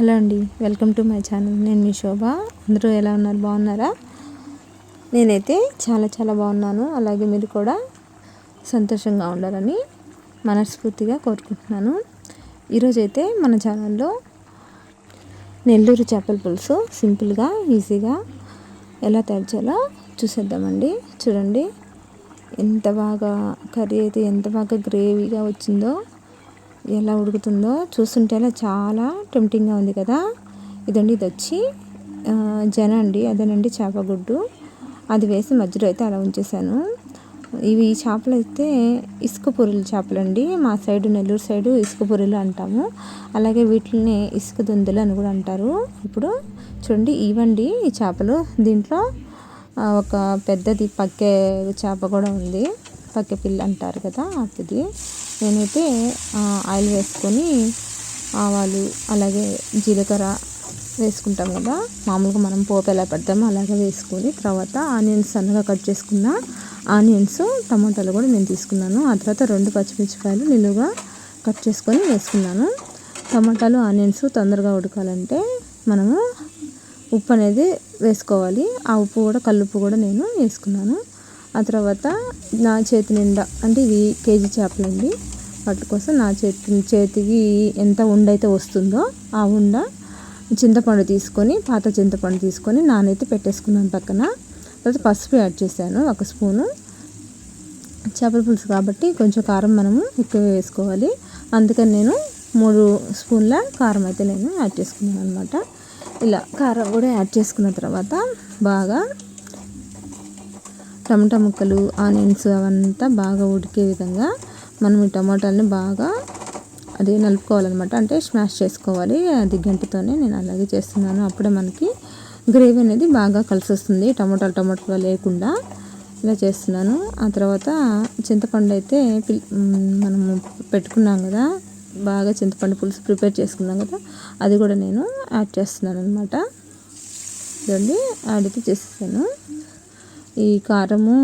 Hello అండి, welcome to my channel. నేను మీ శోభ. అందరూ ఎలా ఉన్నారు? బాగున్నారా? నేనైతే చాలా బాగున్నాను. అలాగే మీరు కూడా సంతోషంగా ఉండాలని మనస్ఫూర్తిగా కోరుకుంటున్నాను. ఈరోజైతే మన ఛానల్లో నెల్లూరు చేపల పులుసు సింపుల్గా ఈజీగా ఎలా తయారు చేయాలో చూసేద్దామండి. చూడండి ఎంత బాగా కర్రీ అయితే ఎంత బాగా గ్రేవీగా వచ్చిందో, ఎలా ఉడుకుతుందో చూస్తుంటే చాలా టెంప్టింగ్గా ఉంది కదా. ఇది వచ్చి జన అండి, అదేనండి చేపగుడ్డు. అది వేసి మధ్యలో అయితే అలా ఉంచేసాను. ఇవి చేపలు అయితే ఇసుక పొరులు చేపలండి. మా సైడు నెల్లూరు సైడు ఇసుక పొరులు అంటాము. అలాగే వీటిని ఇసుక దొందలు అని కూడా అంటారు. ఇప్పుడు చూడండి ఇవండి ఈ చేపలు. దీంట్లో ఒక పెద్దది పక్కే చేప కూడా ఉంది. పక్కే పిల్ల అంటారు కదా అది. నేనైతే ఆయిల్ వేసుకొని ఆవాలు అలాగే జీలకర్ర వేసుకుంటాం కదా, మామూలుగా మనం పోపు ఎలా పెడతామో అలాగే వేసుకొని, తర్వాత ఆనియన్స్ సన్నగా కట్ చేసుకున్న ఆనియన్స్ టమాటాలు కూడా నేను తీసుకున్నాను. ఆ తర్వాత 2 పచ్చిమిరపకాయలు నిలువుగా కట్ చేసుకొని వేసుకున్నాను. టమాటాలు ఆనియన్స్ తొందరగా ఉడకాలంటే మనము ఉప్పు అనేది వేసుకోవాలి. ఆ ఉప్పు కూడా కల్లుప్పు కూడా నేను వేసుకున్నాను. ఆ తర్వాత నా చేతి నిండా, అంటే ఇవి కేజీ చేపలండి, వాటి కోసం నా చేతికి ఎంత ఉండైతే వస్తుందో ఆ ఉండ చింతపండు తీసుకొని, పాత చింతపండు తీసుకొని నానైతే పెట్టేసుకున్నాను పక్కన. తర్వాత పసుపు యాడ్ చేశాను 1 స్పూను. చేపల పులుసు కాబట్టి కొంచెం కారం మనము ఎక్కువ వేసుకోవాలి. అందుకని నేను 3 స్పూన్ల కారం అయితే నేను యాడ్ చేసుకున్నాను అనమాట. ఇలా కారం కూడా యాడ్ చేసుకున్న తర్వాత బాగా టమాటా ముక్కలు ఆనియన్స్ అవంతా బాగా ఉడికే విధంగా మనం ఈ టమాటాలని బాగా అది నలుపుకోవాలన్నమాట. అంటే స్మాష్ చేసుకోవాలి. అది గంటతోనే నేను అలాగే చేస్తున్నాను. అప్పుడే మనకి గ్రేవీ అనేది బాగా కలిసి వస్తుంది, టమాటాలు లేకుండా ఇలా చేస్తున్నాను. ఆ తర్వాత చింతపండు అయితే మనము పెట్టుకున్నాం కదా, బాగా చింతపండు పులుసు ప్రిపేర్ చేసుకున్నాం కదా, అది కూడా నేను యాడ్ చేస్తున్నాను అనమాట. చూడండి యాడ్ అయితే చేసేసాను. ఈ కారము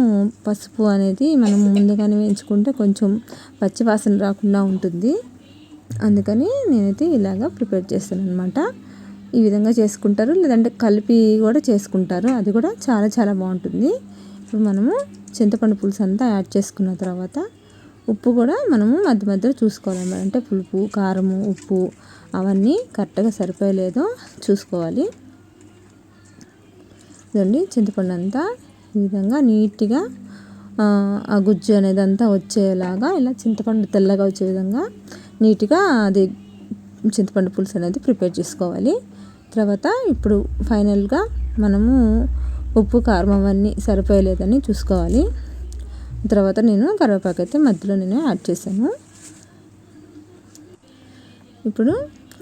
పసుపు అనేది మనం ముందుగానే వేయించుకుంటే కొంచెం పచ్చి వాసన రాకుండా ఉంటుంది. అందుకని నేనైతే ఇలాగా ప్రిపేర్ చేస్తాను అనమాట. ఈ విధంగా చేసుకుంటారు, లేదంటే కలిపి కూడా చేసుకుంటారు. అది కూడా చాలా బాగుంటుంది. ఇప్పుడు మనము చింతపండు పులుసు అంతా యాడ్ చేసుకున్న తర్వాత ఉప్పు కూడా మనము మధ్యలో చూసుకోవాలన్నమాట. అంటే పులుపు కారము ఉప్పు అవన్నీ కరెక్ట్గా సరిపోయలేదో చూసుకోవాలి. ఇదండి చింతపండు అంతా ఈ విధంగా నీట్గా ఆ గుజ్జు అనేది అంతా వచ్చేలాగా, ఇలా చింతపండు తెల్లగా వచ్చే విధంగా నీట్గా అది చింతపండు పులుసు అనేది ప్రిపేర్ చేసుకోవాలి. తర్వాత ఇప్పుడు ఫైనల్గా మనము ఉప్పు కారం అవన్నీ సరిపోయలేదని చూసుకోవాలి. తర్వాత నేను కరివేపాకు అయితే మధ్యలో నేను యాడ్ చేశాను. ఇప్పుడు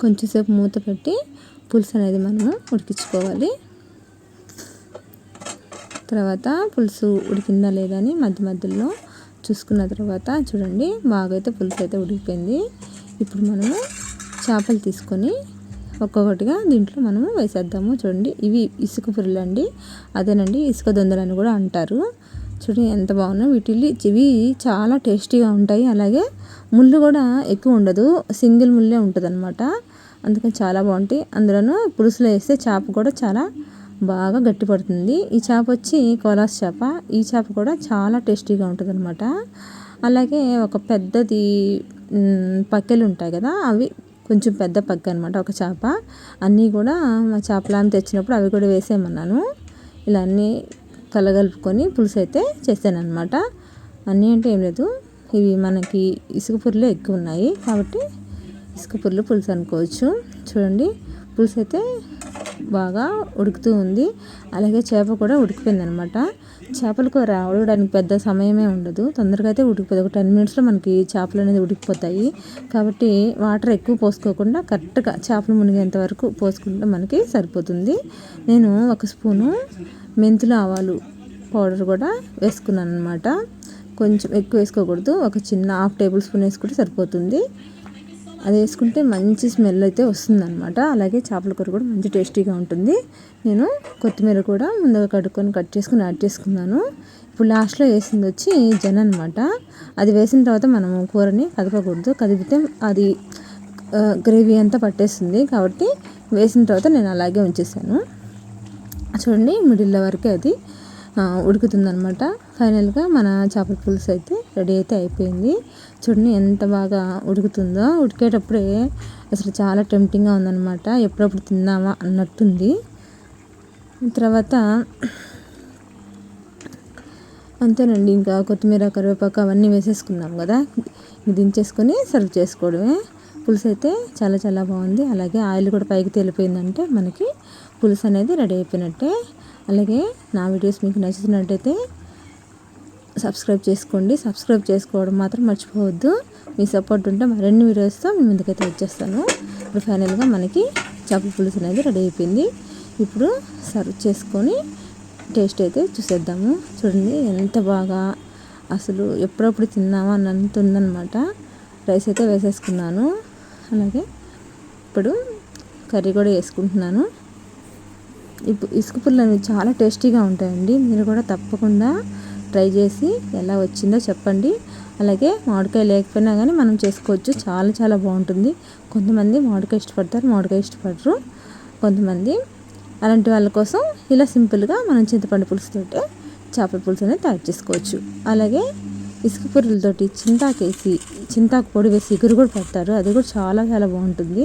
కొంచెంసేపు మూత పెట్టి పులుసు అనేది మనము ఉడికించుకోవాలి. తర్వాత పులుసు ఉడికిందా లేదా అని మధ్యలో చూసుకున్న తర్వాత చూడండి బాగా అయితే పులుసు అయితే ఉడికిపోయింది. ఇప్పుడు మనము చేపలు తీసుకొని ఒక్కొక్కటిగా దీంట్లో మనము వేసేద్దాము. చూడండి ఇవి ఇసుక పురులు అండి, అదేనండి ఇసుక దొందలని కూడా అంటారు. చూడండి ఎంత బాగున్నాయి. ఇవి చాలా టేస్టీగా ఉంటాయి. అలాగే ముళ్ళు కూడా ఎక్కువ ఉండదు, సింగిల్ ముళ్ళే ఉంటుంది అనమాట. అందుకని చాలా బాగుంటాయి. అందులోనూ పులుసులో వేస్తే చేప కూడా చాలా బాగా గట్టి పడుతుంది. ఈ చేప వచ్చి కోలాస్ చేప. ఈ చేప కూడా చాలా టేస్టీగా ఉంటుంది అనమాట. అలాగే ఒక పెద్దది పక్కెలు ఉంటాయి కదా, అవి కొంచెం పెద్ద పక్క అనమాట ఒక చేప. అన్నీ కూడా మా చేపలాన్ని తెచ్చినప్పుడు అవి కూడా వేసేయమన్నాను. ఇలా అన్నీ కలగలుపుకొని పులుసు అయితే చేశాను అనమాట. అన్నీ అంటే ఏం లేదు, ఇవి మనకి ఇసుక పురులే ఎక్కువ ఉన్నాయి కాబట్టి ఇసుక పురులు పులుసు అనుకోవచ్చు. చూడండి పులుసు అయితే బాగా ఉడుకుతూ ఉంది. అలాగే చేప కూడా ఉడికిపోయింది అనమాట. చేపల కూర ఉడకడానికి పెద్ద సమయమే ఉండదు, తొందరగా అయితే ఉడికిపోతుంది. ఒక 10 మినిట్స్లో మనకి చేపలు అనేది ఉడికిపోతాయి. కాబట్టి వాటర్ ఎక్కువ పోసుకోకుండా కరెక్ట్గా చేపలు మునిగేంత వరకు పోసుకుంటే మనకి సరిపోతుంది. నేను 1 స్పూను మెంతులు ఆవాలు పౌడర్ కూడా వేసుకున్నాను అనమాట. కొంచెం ఎక్కువ వేసుకోకూడదు, ఒక చిన్న 1/2 టేబుల్ స్పూన్ వేసుకుంటే సరిపోతుంది. అది వేసుకుంటే మంచి స్మెల్ అయితే వస్తుందన్నమాట. అలాగే చేపల కూర కూడా మంచి టేస్టీగా ఉంటుంది. నేను కొత్తిమీర కూడా ముందుగా కడుక్కొని కట్ చేసుకుని యాడ్ చేసుకున్నాను. ఇప్పుడు లాస్ట్లో వేసింది వచ్చి జన అనమాట. అది వేసిన తర్వాత మనము కూరని కదపకూడదు, కదిపితే అది గ్రేవీ అంతా పట్టేస్తుంది. కాబట్టి వేసిన తర్వాత నేను అలాగే ఉంచేసాను. చూడండి మిడిల్ వరకు అది ఉడుకుతుందనమాట. ఫైనల్గా మన చేపల పులుసు అయితే రెడీ అయితే అయిపోయింది. చూడండి ఎంత బాగా ఉడుకుతుందో. ఉడికేటప్పుడే అసలు చాలా టెంప్టింగ్గా ఉందన్నమాట. ఎప్పుడప్పుడు తిందామా అన్నట్టుంది. తర్వాత అంతేనండి, ఇంకా కొత్తిమీర కరివేపాకు అవన్నీ వేసేసుకున్నాం కదా, దించేసుకొని సర్వ్ చేసుకోవడమే. పులుసు అయితే చాలా చాలా బాగుంది. అలాగే ఆయిల్ కూడా పైకి తేలిపోయిందంటే మనకి పులుసు అనేది రెడీ అయిపోయినట్టే. అలాగే నా వీడియోస్ మీకు నచ్చుతున్నట్టయితే సబ్స్క్రైబ్ చేసుకోండి. సబ్స్క్రైబ్ చేసుకోవడం మాత్రం మర్చిపోవద్దు. మీ సపోర్ట్ ఉంటే మరిన్ని వీడియోస్తో మీ ముందుకైతే వచ్చేస్తాను. ఇప్పుడు ఫైనల్గా మనకి చేపల పులుసు అనేది రెడీ అయిపోయింది. ఇప్పుడు సర్వ్ చేసుకొని టేస్ట్ అయితే చూసేద్దాము. చూడండి ఎంత బాగా, అసలు ఎప్పుడప్పుడు తిన్నామా అన్నంత ఉందన్నమాట. రైస్ అయితే వేసేసుకున్నాను. అలాగే ఇప్పుడు కర్రీ కూడా వేసుకుంటున్నాను. ఇప్పుడు ఇసుక పుల్లలు అనేవి చాలా టేస్టీగా ఉంటాయండి. మీరు కూడా తప్పకుండా ట్రై చేసి ఎలా వచ్చిందో చెప్పండి. అలాగే మామిడికాయ లేకపోయినా కానీ మనం చేసుకోవచ్చు. చాలా చాలా బాగుంటుంది. కొంతమంది మామిడికాయ ఇష్టపడతారు, మామిడికాయ ఇష్టపడరు కొంతమంది. అలాంటి వాళ్ళ కోసం ఇలా సింపుల్గా మనం చింతపండు పులుసుతోటి చేపల పులుసు అనేది తయారు చేసుకోవచ్చు. అలాగే ఇసుక పుల్లలతోటి చింతాకు పొడి వేసి ఇగురు కూడా పెడతారు. అది కూడా చాలా చాలా బాగుంటుంది.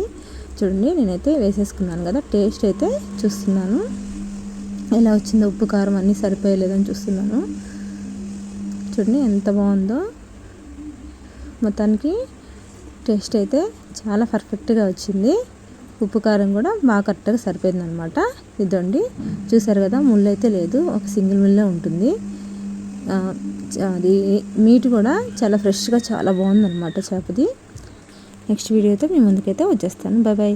చూడండి నేనైతే వేసేసుకున్నాను కదా, టేస్ట్ అయితే చూస్తున్నాను ఎలా వచ్చిందో. ఉప్పు కారం అన్నీ సరిపోయలేదని చూస్తున్నాను. చూడండి ఎంత బాగుందో. మొత్తానికి టేస్ట్ అయితే చాలా పర్ఫెక్ట్గా వచ్చింది. ఉప్పు కారం కూడా బాగా కరెక్ట్గా సరిపోయింది అనమాట. ఇదండి చూసారు కదా, ముళ్ళు అయితే లేదు, ఒక సింగిల్ ముల్లే ఉంటుంది. అది మీట్ కూడా చాలా ఫ్రెష్గా చాలా బాగుందన్నమాట చేపది. నెక్స్ట్ వీడియోతో మీ ముందుకైతే వచ్చేస్తాను. Bye bye.